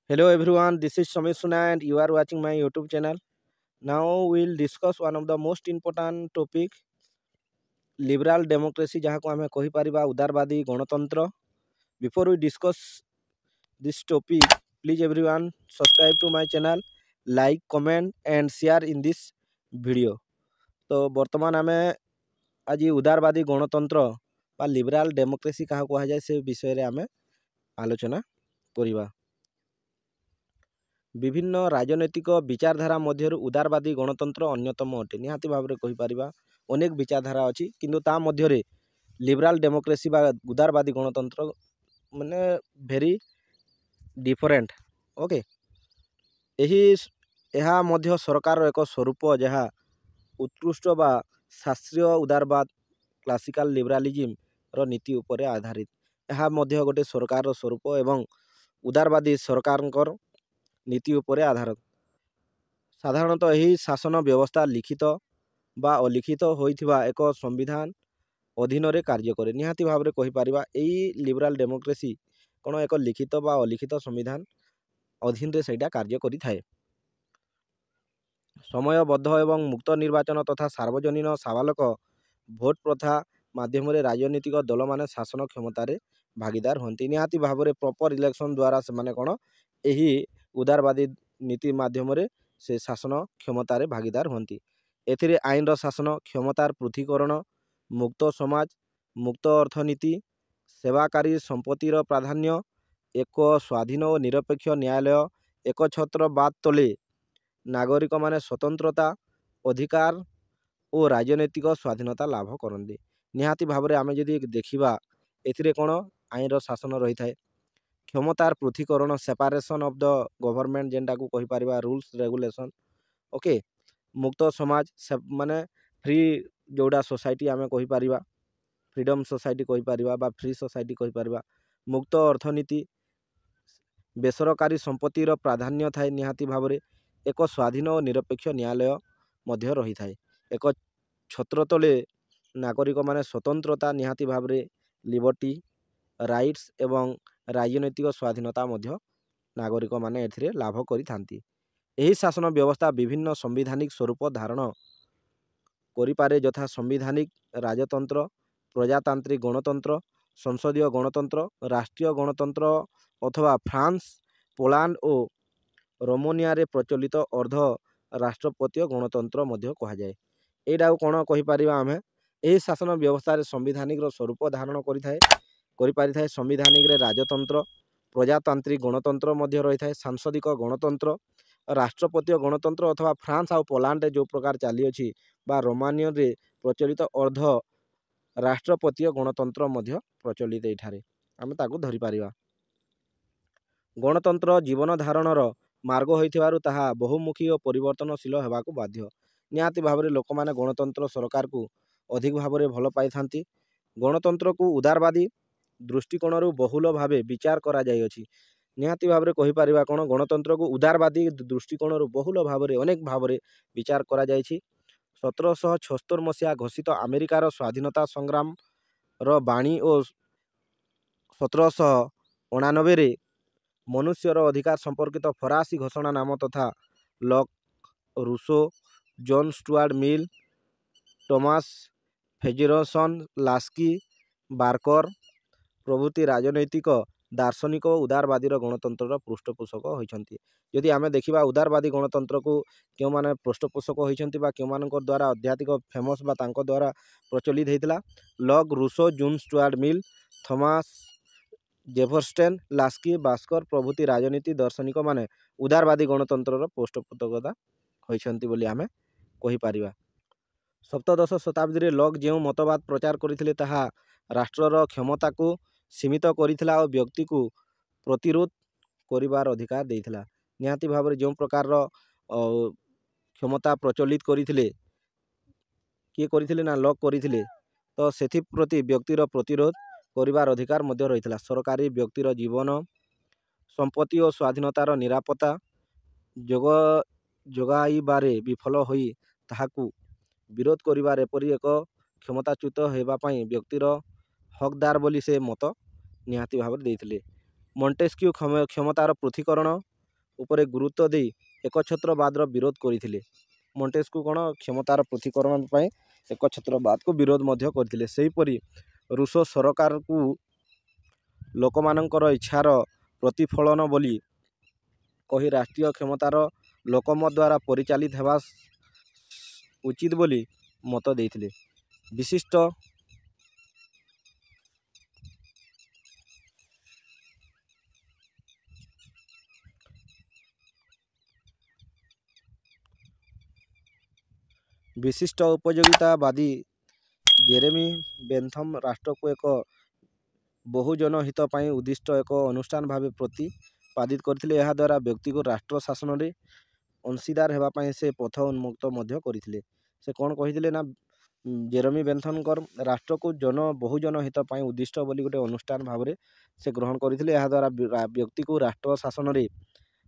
Hello everyone, this is Samir Suna and you are watching my YouTube channel. Now we'll discuss one of the most important topic, liberal democracy jaha ko ame kahi pariba udarbadi ganatantra. Before we discuss this topic, please everyone subscribe to my channel, like, comment and share in this video. तो वर्तमान आमे आज उदारवादी गणतंत्र बा लिबराल democracy क्या कहुए से विषय रे आमे आलोचना करिबा। विभिन्न राजनैतिक विचारधारा मध्य उदारवादी गणतंत्र अन्यतम अटे। निहाती भाव में कहीपर अनेक विचारधारा अच्छी किंतु ता मध्य लिबराल डेमोक्रेसी बा उदारवादी गणतंत्र माने भेरी डिफरेंट। ओके, यही यह मध्य सरकार एक स्वरूप जहाँ उत्कृष्ट बा शास्त्रीय उदारवाद क्लासिकल लिबरालिज्म रो नीति उपरे आधारित। यह मध्य गोटे सरकार स्वरूप एवं उदारवादी सरकार नीति उपरे आधारित। साधारणतः यही शासन व्यवस्था लिखित बा अलिखित होइथिबा एक संविधान अधीन रे कार्य करे। निहाती भाव में कहीपर यही लिबराल डेमोक्रेसी कौन एक लिखित बा अलिखित संविधान अधीन रे सैटा कार्य करि थाए। समयबद्ध एवं मुक्त निर्वाचन तथा सार्वजनीन साबालक भोट प्रथा माध्यम राजनीतिक दल माने शासन क्षमतार भागीदार होती। निहाती भाव में प्रॉपर इलेक्शन द्वारा से माने कौन यही उदारवादी नीति माध्यम से शासन क्षमतार भागीदार होती। एथिरे आईन शासन क्षमतार पृथीकरण, मुक्त समाज, मुक्त अर्थनीति, सेवाकारी संपत्तिर प्राधान्य, एक स्वाधीन और निरपेक्ष न्यायालय, एक छत्रवाद तले नागरिक माने स्वतंत्रता अधिकार और राजनैतिक स्वाधीनता लाभ करते। निहाती भाव में आम जदि देखा एथिरे कौन आईन शासन रही थाए। क्षमतार पृथीकरण सेपारेशन ऑफ द गवर्नमेंट जेनटा को कहीपर रूल्स रेगुलेशन। ओके, मुक्त समाज माने फ्री जोड़ा सोसाइटी आम कहीपर फ्रीडम सोसाइटी कहीपर बा फ्री सोसाइटी कहीपर। मुक्त अर्थनीति, बेसरकारी संपत्तिर प्राधान्य थाए। निहाती भाव में एक स्वाधीन और निरपेक्ष न्यायालय मध्य रही थाए। एक छत्र तले नागरिक माने स्वतंत्रता निहाती भाव में लिबर्टी राइट्स एवं राजनैतिक स्वाधीनता मध्य नागरिक माने एथिरे लाभ करिथांती। यही शासन व्यवस्था विभिन्न संवैधानिक स्वरूप धारण करिपारे यथा संवैधानिक राजतंत्र, प्रजातांत्रिक गणतंत्र, संसदीय गणतंत्र, राष्ट्रीय गणतंत्र अथवा फ्रांस, पोलैंड और रोमानिया रे प्रचलित अर्ध राष्ट्रपतीय गणतंत्र मध्य कहा जाए। एटा कौन कहीपर आम यही शासन व्यवस्था संवैधानिक स्वरूप धारण करिपारिथाए। संवैधानिक रे राजतंत्र, प्रजातांत्रिक गणतंत्र मध्य रही थाए, सांसदिक गणतंत्र, राष्ट्रपतीय गणतंत्र अथवा फ्रांस आ पोलैंड जो प्रकार चली अच्छी बा रोमानिया रे प्रचलित अर्ध राष्ट्रपतीय गणतंत्र मध्य प्रचलित एठारे आम ताकू धरी पारिबा। गणतंत्र जीवन धारणर मार्ग होइथिबारु ताहा बहुमुखी और परिवर्तनशील हेबाकू बाध्य। निहाती भाव में लोक माने गणतंत्र सरकार को अधिक भाव में भल पाई थांती। गणतंत्र को उदारवादी दृष्टिकोण बहुल भाव विचार करा जाय अछि। निहाती भाव में कहीपर कौन गणतंत्र को उदारवादी दृष्टिकोण बहुल भाव में अनेक भाव में विचार करा जायछि। 1776 मसीहा घोषित अमेरिकार स्वाधीनता संग्राम रो बाणी और 1789 मनुष्यर अधिकार संपर्कित फरासी घोषणा नाम तथा लॉक, रूसो, जॉन स्टुआर्ट मिल, टॉमस फेजरसन, लास्की, बार्कर प्रभृति राजनैतिक दार्शनिक और उदारवादी गणतंत्र पृष्ठपोषक होइछन्ति। यदि आमे देखिबा उदारवादी गणतंत्र को क्यों माने पृष्ठपोषक होइछन्ति बा क्यों मानकर द्वारा अत्याधिक फेमस बा तांको द्वारा प्रचलित हेतिला लॉक, रूसो, जॉन स्टुआर्ट मिल, थॉमस जेफरसन, लास्की, बास्कर प्रभृति राजनीति दार्शनिक माने उदारवादी गणतंत्र पृष्ठपोषकता होइछन्ति बोली आमे कहि पारिबा। सप्तदश शताब्दी रे लॉक जो मतवाद प्रचार करथिले ताहा राष्ट्रर क्षमता को सीमित करिथिला और व्यक्ति को प्रतिरोध करिवार अधिकार देइथिला। निहाती भाव में जो प्रकार क्षमता प्रचलित करथिले किए करथिले ना लॉक करथिले तो सेथि प्रति व्यक्तिर प्रतिरोध करिवार अधिकार मध्य रहिथिला। सरकारी व्यक्तिर जीवन, संपत्ति और स्वाधीनतार निरापत्ता जोगाइबारे विफल होई ताहाकू विरोध करिवार एपरि एक क्षमताच्युत हेबा पई व्यक्तिर हकदार बोली से मत निहाती भाव में देइथिले। मॉन्टेस्क्यू क्षमतार पृथीकरण ଉପରେ ଗୁରୁତ୍ୱ ଦେଇ ଏକଛତ୍ରବାଦର ବିରୋଧ କରିଥିଲେ। ମଣ୍ଟେସ୍କ୍ୟୁ କ'ଣ କ୍ଷମତାର ପୃଥକୀକରଣ ପାଇଁ ଏକଛତ୍ରବାଦକୁ ବିରୋଧ ମଧ୍ୟ କରିଥିଲେ। ସେହିପରି ରୁଷୋ ସରକାରକୁ ଲୋକମାନଙ୍କର ଇଚ୍ଛାର ପ୍ରତିଫଳନ ବୋଲି କହି ରାଷ୍ଟ୍ରୀୟ କ୍ଷମତାର ଲୋକମତ ଦ୍ୱାରା ପରିଚାଳିତ ହେବା ଉଚିତ ବୋଲି ମତ ଦେଇଥିଲେ। ବିଶିଷ୍ଟ ଉପଯୋଗିତାବାଦୀ ଜେରେମି ବେନ୍ଥମ୍ ରାଷ୍ଟ୍ରକୁ ଏକ ବହୁଜନ ହିତ ପାଇଁ ଉଦ୍ଦିଷ୍ଟ ଏକ ଅନୁଷ୍ଠାନ ଭାବେ ପ୍ରତିପାଦିତ କରିଥିଲେ। ଏହାଦ୍ୱାରା ବ୍ୟକ୍ତିକୁ ରାଷ୍ଟ୍ର ଶାସନରେ ଅଂଶୀଦାର ହେବା ପାଇଁ ସେ ପଥ ଉନ୍ମୁକ୍ତ ମଧ୍ୟ କରିଥିଲେ। ସେ କ'ଣ କହିଥିଲେ ନା ଜେରେମି ବେନ୍ଥମ୍ଙ୍କର ରାଷ୍ଟ୍ରକୁ ବହୁଜନ ହିତ ପାଇଁ ଉଦ୍ଦିଷ୍ଟ ବୋଲି ଗୋଟେ ଅନୁଷ୍ଠାନ ଭାବରେ ସେ ଗ୍ରହଣ କରିଥିଲେ। ଏହାଦ୍ୱାରା ବ୍ୟକ୍ତିକୁ ରାଷ୍ଟ୍ର ଶାସନରେ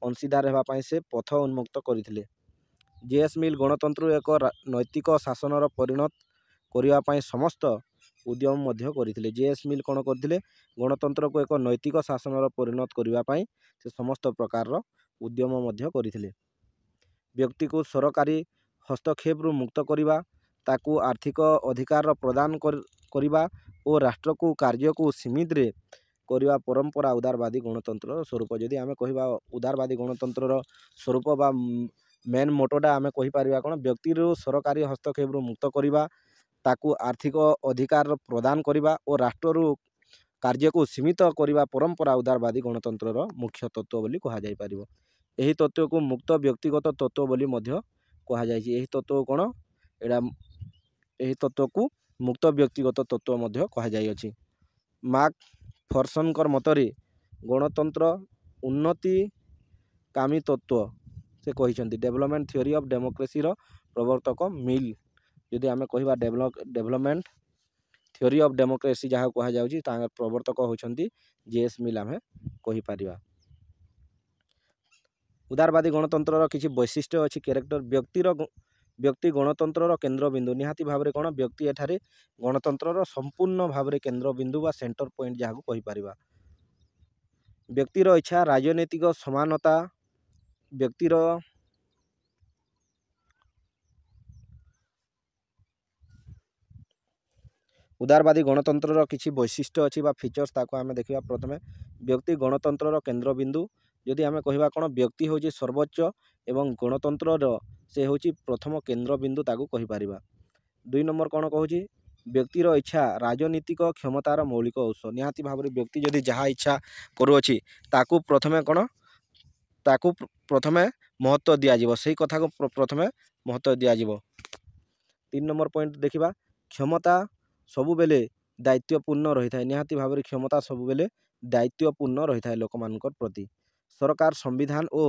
ଅଂଶୀଦାର ହେବା ପାଇଁ ସେ ପଥ ଉନ୍ମୁକ୍ତ କରିଥିଲେ। ଜେ.ଏସ୍. ମିଲ୍ ଗଣତନ୍ତ୍ରକୁ ଏକ ନୈତିକ ଶାସନର ପରିଣତ କରିବା ପାଇଁ ସମସ୍ତ ଉଦ୍ୟମ ମଧ୍ୟ କରିଥିଲେ। ଜେ.ଏସ୍. ମିଲ୍ କ'ଣ କରିଥିଲେ? ଗଣତନ୍ତ୍ରକୁ ଏକ ନୈତିକ ଶାସନର ପରିଣତ କରିବା ପାଇଁ ସେ ସମସ୍ତ ପ୍ରକାରର ଉଦ୍ୟମ ମଧ୍ୟ କରିଥିଲେ। ବ୍ୟକ୍ତିକୁ ସରକାରୀ ହସ୍ତକ୍ଷେପରୁ ମୁକ୍ତ କରିବା, ତାକୁ ଆର୍ଥିକ ଅଧିକାର ପ୍ରଦାନ କରିବା ଓ ରାଷ୍ଟ୍ରକୁ କାର୍ଯ୍ୟକୁ ସୀମିତରେ କରିବା ପରମ୍ପରା ଉଦାରବାଦୀ ଗଣତନ୍ତ୍ରର ସ୍ୱରୂପ। ଯଦି ଆମେ କହିବା ଉଦାରବାଦୀ ଗଣତନ୍ତ୍ରର ସ୍ୱରୂପ ବା ମେନ୍ ମୋଟୋଟା ଆମେ କହିପାରିବା କ'ଣ? ବ୍ୟକ୍ତିରୁ ସରକାରୀ ହସ୍ତକ୍ଷେପରୁ ମୁକ୍ତ କରିବା, ତାକୁ ଆର୍ଥିକ ଅଧିକାର ପ୍ରଦାନ କରିବା ଓ ରାଷ୍ଟ୍ରରୁ କାର୍ଯ୍ୟକୁ ସୀମିତ କରିବା ପରମ୍ପରା ଉଦାରବାଦୀ ଗଣତନ୍ତ୍ରର ମୁଖ୍ୟ ତତ୍ତ୍ୱ ବୋଲି କୁହାଯାଇପାରିବ। ଏହି ତତ୍ତ୍ୱକୁ ମୁକ୍ତ ବ୍ୟକ୍ତିଗତ ତତ୍ତ୍ୱ ବୋଲି ମଧ୍ୟ କୁହାଯାଇଛି। ଏହି ତତ୍ତ୍ୱ କ'ଣ? ଏହି ତତ୍ତ୍ୱକୁ ମୁକ୍ତ ବ୍ୟକ୍ତିଗତ ତତ୍ତ୍ୱ ମଧ୍ୟ କୁହାଯାଇଅଛି। ମାର୍କ ଫର୍ସନ୍ଙ୍କର ମତରେ ଗଣତନ୍ତ୍ର ଉନ୍ନତିକାମୀ ତତ୍ତ୍ୱ ସେ କହିଛନ୍ତି। ଡେଭଲପମେଣ୍ଟ ଥିଓରି ଅଫ୍ ଡେମୋକ୍ରେସିର ପ୍ରବର୍ତ୍ତକ ମିଲ୍। ଯଦି ଆମେ କହିବା ଡେଭଲପମେଣ୍ଟ ଥିଓରି ଅଫ୍ ଡେମୋକ୍ରେସି ଯାହା କୁହାଯାଉଛି ତାଙ୍କର ପ୍ରବର୍ତ୍ତକ ହେଉଛନ୍ତି ଜେ.ଏସ୍. ମିଲ୍ ଆମେ କହିପାରିବା। ଉଦାରବାଦୀ ଗଣତନ୍ତ୍ରର କିଛି ବୈଶିଷ୍ଟ୍ୟ ଅଛି। କ୍ୟାରେକ୍ଟର ବ୍ୟକ୍ତି ଗଣତନ୍ତ୍ରର କେନ୍ଦ୍ରବିନ୍ଦୁ। ନିହାତି ଭାବରେ କ'ଣ? ବ୍ୟକ୍ତି ଏଠାରେ ଗଣତନ୍ତ୍ରର ସମ୍ପୂର୍ଣ୍ଣ ଭାବରେ କେନ୍ଦ୍ରବିନ୍ଦୁ ବା ସେଣ୍ଟର ପଏଣ୍ଟ ଯାହାକୁ କହିପାରିବା। ବ୍ୟକ୍ତିର ଇଚ୍ଛା, ରାଜନୈତିକ ସମାନତା, ବ୍ୟକ୍ତିର ଉଦାରବାଦୀ ଗଣତନ୍ତ୍ରର କିଛି ବୈଶିଷ୍ଟ୍ୟ ଅଛି ବା ଫିଚର୍ସ ତାକୁ ଆମେ ଦେଖିବା। ପ୍ରଥମେ ବ୍ୟକ୍ତି ଗଣତନ୍ତ୍ରର କେନ୍ଦ୍ରବିନ୍ଦୁ। ଯଦି ଆମେ କହିବା କ'ଣ? ବ୍ୟକ୍ତି ହେଉଛି ସର୍ବୋଚ୍ଚ ଏବଂ ଗଣତନ୍ତ୍ରର ସେ ହେଉଛି ପ୍ରଥମ କେନ୍ଦ୍ରବିନ୍ଦୁ ତାକୁ କହିପାରିବା। 2 ନମ୍ବର କ'ଣ କହୁଛି? ବ୍ୟକ୍ତିର ଇଚ୍ଛା ରାଜନୀତିକ କ୍ଷମତାର ମୌଳିକ ଉତ୍ସ। ନିହାତି ଭାବରେ ବ୍ୟକ୍ତି ଯଦି ଯାହା ଇଚ୍ଛା କରୁଅଛି ତାକୁ ପ୍ରଥମେ ମହତ୍ତ୍ୱ ଦିଆଯିବ। ସେଇ କଥାକୁ ପ୍ରଥମେ ମହତ୍ତ୍ୱ ଦିଆଯିବ। 3 ନମ୍ବର ପଏଣ୍ଟ ଦେଖିବା। କ୍ଷମତା ସବୁବେଳେ ଦାୟିତ୍ୱପୂର୍ଣ୍ଣ ରହିଥାଏ। ନିହାତି ଭାବରେ କ୍ଷମତା ସବୁବେଳେ ଦାୟିତ୍ୱପୂର୍ଣ୍ଣ ରହିଥାଏ ଲୋକମାନଙ୍କ ପ୍ରତି। ସରକାର ସମ୍ବିଧାନ ଓ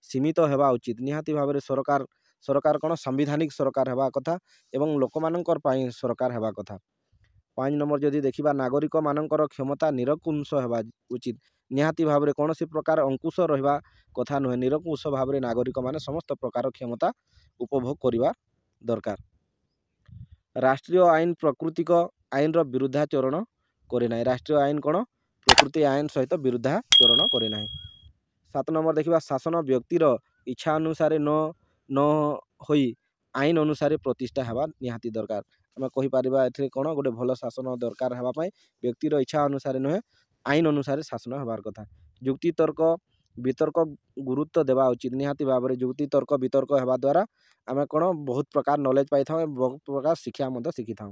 ସୀମିତ ହେବା ଉଚିତ। ନିହାତି ଭାବରେ ସରକାର କ'ଣ? ସାମ୍ବିଧାନିକ ସରକାର ହେବା କଥା ଏବଂ ଲୋକମାନଙ୍କର ପାଇଁ ସରକାର ହେବା କଥା। 5 ନମ୍ବର ଯଦି ଦେଖିବା ନାଗରିକମାନଙ୍କର କ୍ଷମତା ନିରଙ୍କୁଶ ହେବା ଉଚିତ। ନିହାତି ଭାବରେ କୌଣସି ପ୍ରକାର ଅଙ୍କୁଶ ରହିବା କଥା ନୁହେଁ। ନିରଙ୍କୁଶ ଭାବରେ ନାଗରିକମାନେ ସମସ୍ତ ପ୍ରକାର କ୍ଷମତା ଉପଭୋଗ କରିବା ଦରକାର। ରାଷ୍ଟ୍ରୀୟ ଆଇନ ପ୍ରାକୃତିକ ଆଇନର ବିରୁଦ୍ଧାଚରଣ କରେ ନାହିଁ। ରାଷ୍ଟ୍ରୀୟ ଆଇନ କ'ଣ? ପ୍ରକୃତି ଆଇନ ସହିତ ବିରୁଦ୍ଧାଚରଣ କରେ ନାହିଁ। 7 ନମ୍ବର ଦେଖିବା ଶାସନ ବ୍ୟକ୍ତିର ଇଚ୍ଛା ଅନୁସାରେ ନ ହୋଇ ଆଇନ ଅନୁସାରେ ପ୍ରତିଷ୍ଠା ହେବା ନିହାତି ଦରକାର। ଆମେ କହିପାରିବା ଏଥିରେ କ'ଣ? ଗୋଟେ ଭଲ ଶାସନ ଦରକାର ହେବା ପାଇଁ ବ୍ୟକ୍ତିର ଇଚ୍ଛା ଅନୁସାରେ ନୁହେଁ, ଆଇନ ଅନୁସାରେ ଶାସନ ହେବାର କଥା। ଯୁକ୍ତି ତର୍କ ବିତର୍କ ଗୁରୁତ୍ୱ ଦେବା ଉଚିତ। ନିହାତି ଭାବରେ ଯୁକ୍ତି ତର୍କ ବିତର୍କ ହେବା ଦ୍ୱାରା ଆମେ କ'ଣ? ବହୁତ ପ୍ରକାର ନଲେଜ ପାଇଥାଉ, ବହୁତ ପ୍ରକାର ଶିକ୍ଷା ମଧ୍ୟ ଶିଖିଥାଉ।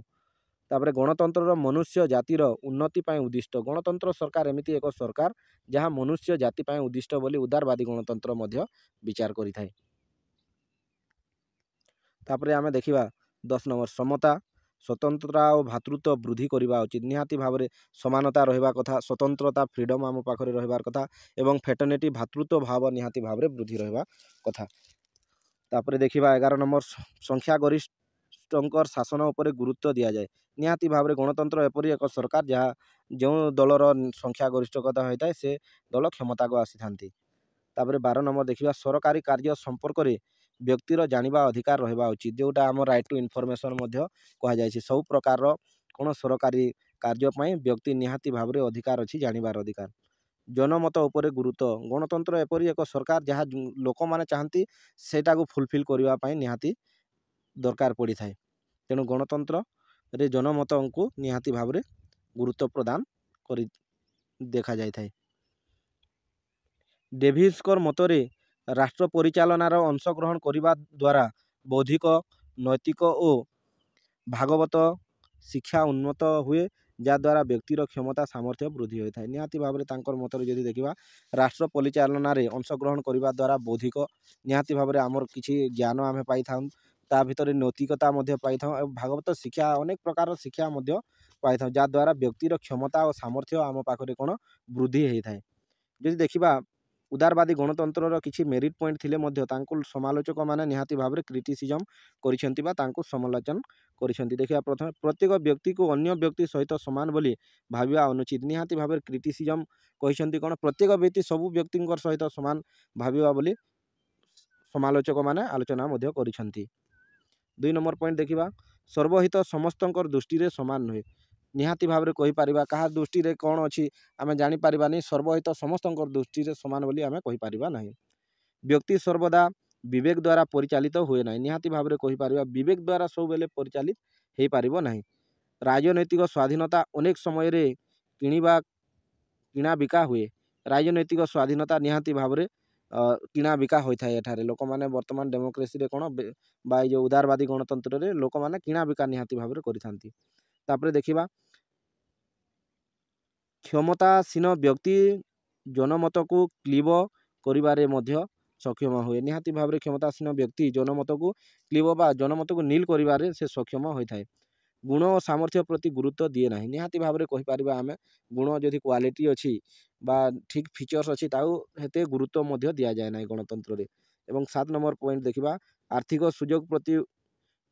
ତାପରେ ଗଣତନ୍ତ୍ରର ମନୁଷ୍ୟ ଜାତିର ଉନ୍ନତି ପାଇଁ ଉଦ୍ଦିଷ୍ଟ। ଗଣତନ୍ତ୍ର ସରକାର ଏମିତି ଏକ ସରକାର ଯାହା ମନୁଷ୍ୟ ଜାତି ପାଇଁ ଉଦ୍ଦିଷ୍ଟ ବୋଲି ଉଦାରବାଦୀ ଗଣତନ୍ତ୍ର ମଧ୍ୟ ବିଚାର କରିଥାଏ। ତାପରେ ଆମେ ଦେଖିବା 10 ନମ୍ବର ସମତା, ସ୍ୱତନ୍ତ୍ରତା ଓ ଭ୍ରାତୃତ୍ୱ ବୃଦ୍ଧି କରିବା ଉଚିତ। ନିହାତି ଭାବରେ ସମାନତା ରହିବା କଥା, ସ୍ୱତନ୍ତ୍ରତା ଫ୍ରିଡ଼ମ୍ ଆମ ପାଖରେ ରହିବାର କଥା ଏବଂ ଫେଟର୍ନିଟି ଭ୍ରାତୃତ୍ୱ ଭାବ ନିହାତି ଭାବରେ ବୃଦ୍ଧି ରହିବା କଥା। ତାପରେ ଦେଖିବା 11 ନମ୍ବର ସଂଖ୍ୟାଗରିଷ୍ଠଙ୍କର ଶାସନ ଉପରେ ଗୁରୁତ୍ୱ ଦିଆଯାଏ। ନିହାତି ଭାବରେ ଗଣତନ୍ତ୍ର ଏପରି ଏକ ସରକାର ଯାହା ଯେଉଁ ଦଳର ସଂଖ୍ୟାଗରିଷ୍ଠତା ହୋଇଥାଏ ସେ ଦଳ କ୍ଷମତାକୁ ଆସିଥାନ୍ତି। ତାପରେ 12 ନମ୍ବର ଦେଖିବା ସରକାରୀ କାର୍ଯ୍ୟ ସମ୍ପର୍କରେ ବ୍ୟକ୍ତିର ଜାଣିବା ଅଧିକାର ରହିବା ଉଚିତ। ଯେଉଁଟା ଆମ ରାଇଟ୍ ଟୁ ଇନଫର୍ମେସନ୍ ମଧ୍ୟ କୁହାଯାଇଛି। ସବୁ ପ୍ରକାରର କ'ଣ ସରକାରୀ କାର୍ଯ୍ୟ ପାଇଁ ବ୍ୟକ୍ତି ନିହାତି ଭାବରେ ଅଧିକାର ଅଛି ଜାଣିବାର ଅଧିକାର। जनमत उपरे गुरुत्व गणतंत्र एपरी एक सरकार जहाँ लोकमाने चाहती सेटाକୁ फुलफिल करबा पई निहाती दरकार पड़ी थाए तेणु गणतंत्र रे जनमत को निहाती भाव में गुरुत्व प्रदान कर देखा जाए थाए। डेभिसकर मतरे राष्ट्र परिचालनार अंशग्रहण करने द्वारा बौद्धिक नैतिक और भागवत शिक्षा उन्नत हुए जहाद्वारा व्यक्तिर क्षमता सामर्थ्य वृद्धि होता है। निहाती भाव में तांकर मतरे जदि देखा राष्ट्र परिचालन अंशग्रहण करने द्वारा बौद्धिक निहाती भाव में आमर किसी ज्ञान आम पाई था ता भितर नैतिकता पाई था भागवत शिक्षा अनेक प्रकार शिक्षा पाई था जहाद्वारा व्यक्तिर क्षमता और सामर्थ्य आम पाखे कौन वृद्धि होता है। जदि देखा उदारवादी गणतंत्र किसी मेरिट पॉइंट थिले मध्य तांकुल समालोचक माने निहाती भाव में क्रिटिसिजम करिसेंती बा तांकु समालोचन करिसेंती। देखिया प्रथम प्रत्येक व्यक्ति को अन्य व्यक्ति सहित समान बोली भाविबा अनुचित निहाती भाव में क्रिटिसिजम कहिसेंती कोन प्रत्येक व्यक्ति सबु व्यक्ति सहित समान भाविबा बोली समालोचक माने आलोचना मध्य करिसेंती। 2 नंबर पॉइंट देखिबा सर्वहित समस्तंकर दृष्टि रे समान नुहे निहाती भाव में कहि परिबा कहा दृष्टि रे कौन अछि आमे जानि परिबा नहीं सर्वहित समस्तंकर दृष्टि रे समान बोली आमे कहि परिबा नहीं। व्यक्ति सर्वदा विवेक द्वारा परिचालित हुए ना निहाती भाव में कहि परिबा विवेक द्वारा सब बेले परिचालित हे पारिबो नहीं। राजनैतिक स्वाधीनता अनेक समय रे किणा बिका हुए राजनैतिक स्वाधीनता निहाती भाव में किणा बिका होता है एठारे लोक माने वर्तमान डेमोक्रेसी रे कोन बा जो उदारवादी गणतंत्र रे लोक माने किणा बिका निहाती भाव में करिथांती। तापरे देखिबा क्षमतासीन व्यक्ति जनमत को क्लीब करिबारे मध्य सक्षम हुए निहाती भाव में क्षमतासीन व्यक्ति जनमत को क्लीब बा जनमत को नील करिबारे से सक्षम होता है। गुण और सामर्थ्य प्रति गुरुत्व दिए ना निहाती भाव में कहि परिबा आमे गुण जदि क्वालिटी अच्छी बा ठीक फीचर्स अच्छी ताऊ हेते गुरुत्व मध्य दिया जाए ना गणतंत्र रे। एवं 7 नंबर पॉइंट देखिबा आर्थिक सुजोग प्रति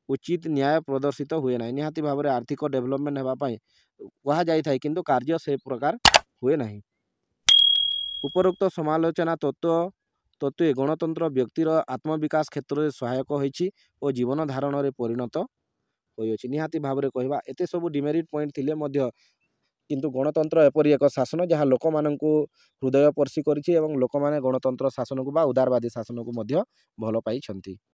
उचित न्याय प्रदर्शित हुए ना निहाती भाव में आर्थिक डेवलपमेंट हेबा पई कहा जाई थाए किंतु कार्य से प्रकार हुए नहीं। उपरोक्त समालोचना तत्व गणतंत्र व्यक्तिर आत्मविकास क्षेत्र में सहायक होइछि और जीवन धारण में परिणत होइछि निहाती भाव में कहवा एते सब डिमेरिट पॉइंट थिले मध्य किंतु गणतंत्र एपरी एक शासन जहाँ लोक माननकु हृदय स्पर्शी करिछि एवं लोक माने गणतंत्र शासन को बा उदारवादी शासन को मध्य भल पाइछंती।